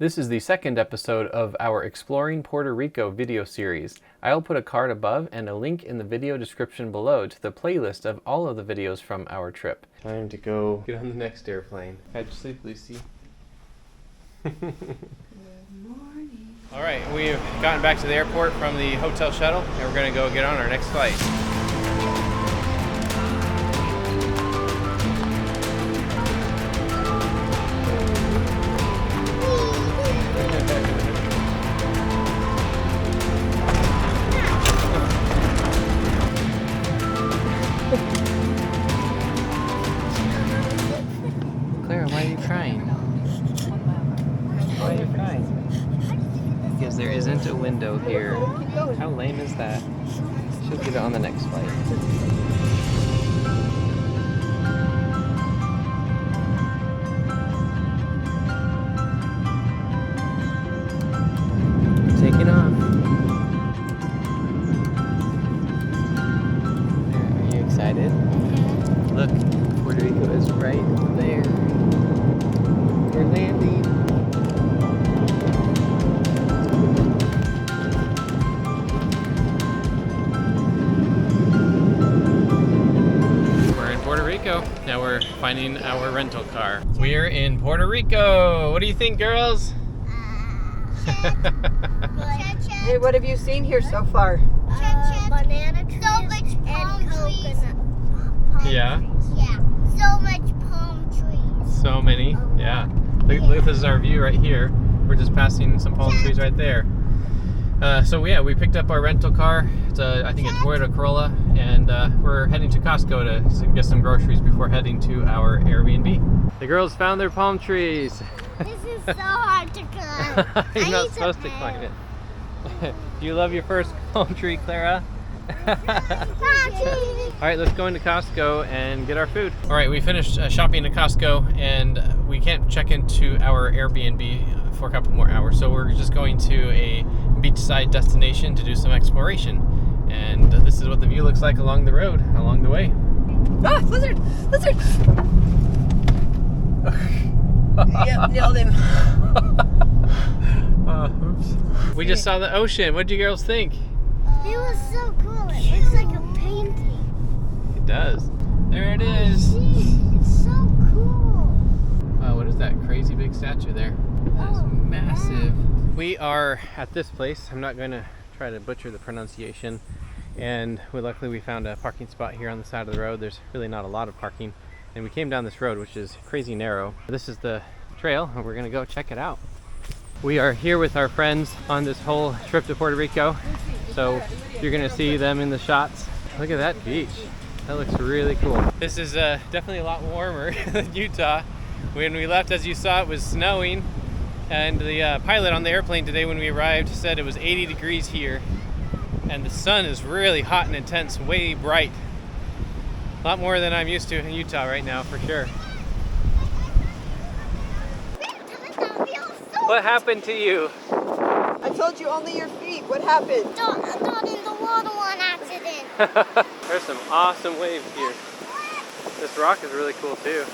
This is the second episode of our Exploring Puerto Rico video series. I'll put a card above and a link in the video description below to the playlist of all of the videos from our trip. Time to go get on the next airplane. How'd you sleep, Lucy? Good morning. All right, we've gotten back to the airport from the hotel shuttle, and we're gonna go get on our next flight. Clara, why are you crying? Why are you crying? Because there isn't a window here. How lame is that? She'll get it on the next flight. Taking off. Are you excited? Look, Puerto Rico is right there. We're landing. We're in Puerto Rico. Now we're finding our rental car. We're in Puerto Rico. What do you think, girls? Hey, what have you seen here so far? Banana trees and coconut palm Yeah. trees. Yeah, so much palm trees. So many. Yeah. Look, this is our view right here. We're just passing some palm trees right there. So yeah, we picked up our rental car. It's I think a Toyota Corolla, and we're heading to Costco to get some groceries before heading to our Airbnb. The girls found their palm trees. This is so hard to climb. You're not supposed to climb it. Do you love your first palm tree, Clara? All right, let's go into Costco and get our food. All right, we finished shopping at Costco, and we can't check into our Airbnb for a couple more hours, so we're just going to a beachside destination to do some exploration. And this is what the view looks like along the road, along the way. Ah, lizard! Lizard! Yep, nailed him. Oops. We just saw the ocean. What did you girls think? It was so cool. It looks like a painting. It does. There it is. It's so cool. Wow, what is that crazy big statue there? That is massive. We are at this place. I'm not going to try to butcher the pronunciation. And luckily we found a parking spot here on the side of the road. There's really not a lot of parking. And we came down this road, which is crazy narrow. This is the trail, and we're going to go check it out. We are here with our friends on this whole trip to Puerto Rico. So you're going to see them in the shots. Look at that beach. That looks really cool. This is definitely a lot warmer than Utah. When we left, as you saw, it was snowing. And the pilot on the airplane today when we arrived said it was 80 degrees here. And the sun is really hot and intense, way bright. A lot more than I'm used to in Utah right now, for sure. What happened to you? I told you only your feet. What happened? I got in the water on accident. There's some awesome waves here. This rock is really cool too.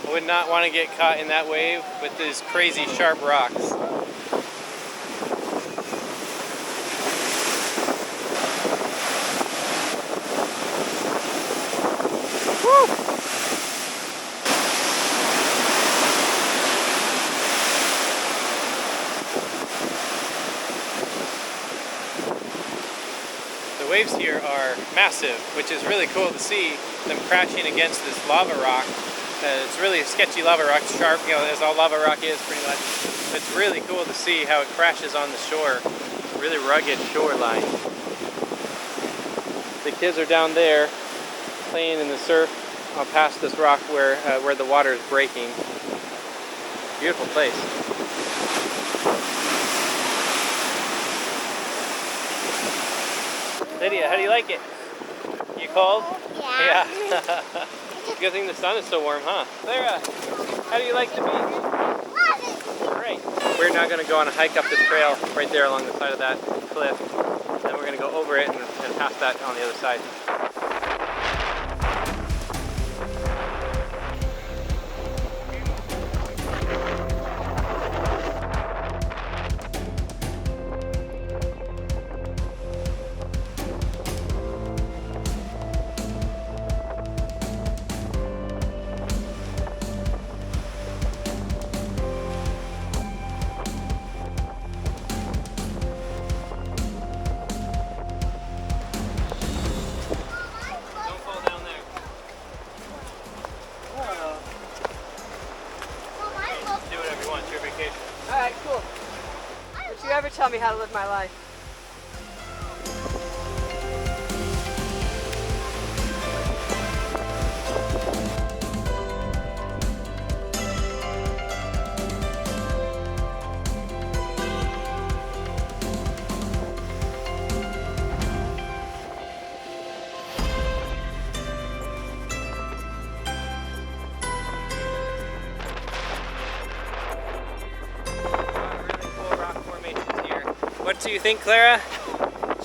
I would not want to get caught in that wave with these crazy sharp rocks. Woo! The waves here are massive, which is really cool to see them crashing against this lava rock. It's really a sketchy lava rock, sharp, you know, as all lava rock is pretty much. But it's really cool to see how it crashes on the shore. Really rugged shoreline. The kids are down there playing in the surf past this rock where the water is breaking. Beautiful place. Lydia, how do you like it? You cold? Yeah. Yeah. Good thing the sun is so warm, huh? Clara, how do you like the beach? Great. We're now going to go on a hike up this trail right there along the side of that cliff. Then we're going to go over it and past that on the other side. location. All right, cool. Don't you ever tell me how to live my life. What do you think, Clara?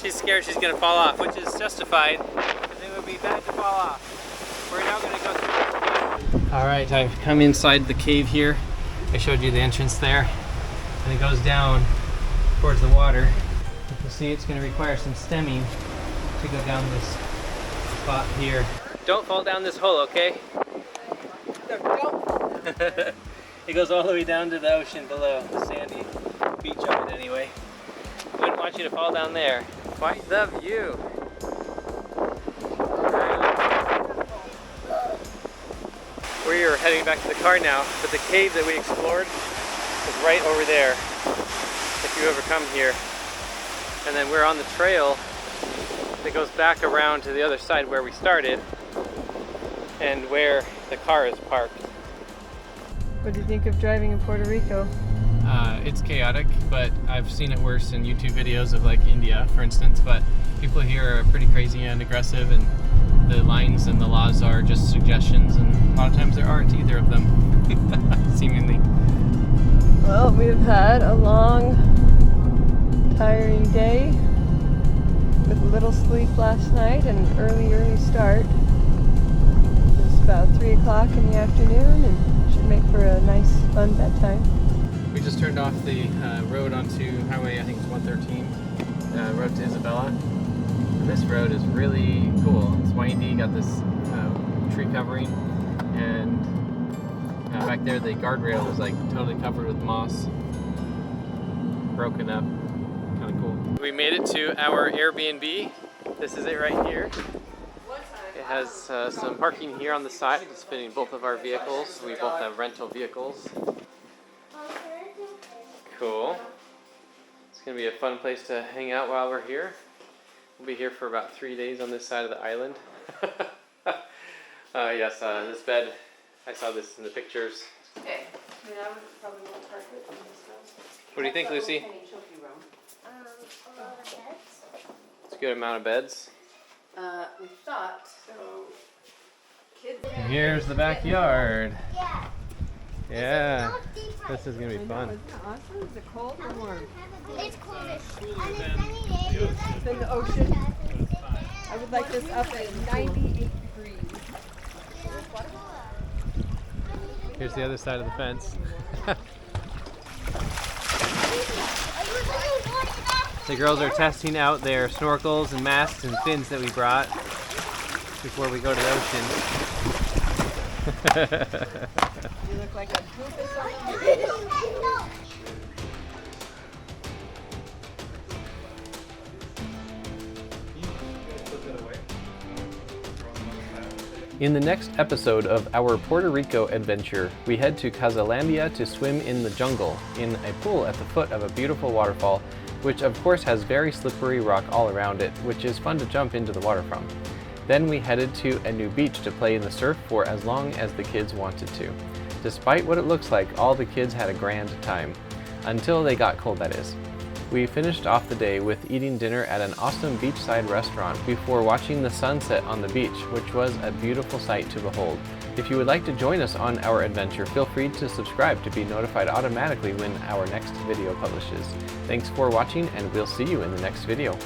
She's scared she's gonna fall off, which is justified, because it would be bad to fall off. We're now gonna go through this cave. All right, I've come inside the cave here. I showed you the entrance there, and it goes down towards the water. You can see it's gonna require some stemming to go down this spot here. Don't fall down this hole, okay? No, don't. It goes all the way down to the ocean below, the sandy beach of it anyway. Wouldn't want you to fall down there. Quite the view. We are heading back to the car now, but the cave that we explored is right over there, if you ever come here. And then we're on the trail that goes back around to the other side where we started and where the car is parked. What do you think of driving in Puerto Rico? It's chaotic, but I've seen it worse in YouTube videos of like India, for instance, but people here are pretty crazy and aggressive, and the lines and the laws are just suggestions, and a lot of times there aren't either of them, seemingly. Well, we've had a long, tiring day with little sleep last night and an early start. It's about 3 o'clock in the afternoon and should make for a nice, fun bedtime. We just turned off the road onto highway, I think it's 113, road to Isabella. And this road is really cool. It's windy, got this tree covering, and back there the guardrail is like totally covered with moss, broken up, kind of cool. We made it to our Airbnb. This is it right here. It has some parking here on the side. It's fitting both of our vehicles. We both have rental vehicles. Cool. It's going to be a fun place to hang out while we're here. We'll be here for about 3 days on this side of the island. Yes, this bed, I saw this in the pictures. Okay. I mean, I would probably want park it in this house. What do you think, Lucy? A lot of beds. It's a good amount of beds. We thought, so kids. And here's the backyard. Yeah. Yeah. Not deep This is going to be fun. Isn't it awesome? Is it cold or warm? It's coldish. On a sunny day, It's in the ocean. I would like this up at 98 degrees. Here's the other side of the fence. The girls are testing out their snorkels and masks and fins that we brought before we go to the ocean. You look like a goofus on the In the next episode of our Puerto Rico adventure, we head to Casalandia to swim in the jungle in a pool at the foot of a beautiful waterfall, which of course has very slippery rock all around it, which is fun to jump into the water from. Then we headed to a new beach to play in the surf for as long as the kids wanted to. Despite what it looks like, all the kids had a grand time. Until they got cold, that is. We finished off the day with eating dinner at an awesome beachside restaurant before watching the sunset on the beach, which was a beautiful sight to behold. If you would like to join us on our adventure, feel free to subscribe to be notified automatically when our next video publishes. Thanks for watching, and we'll see you in the next video.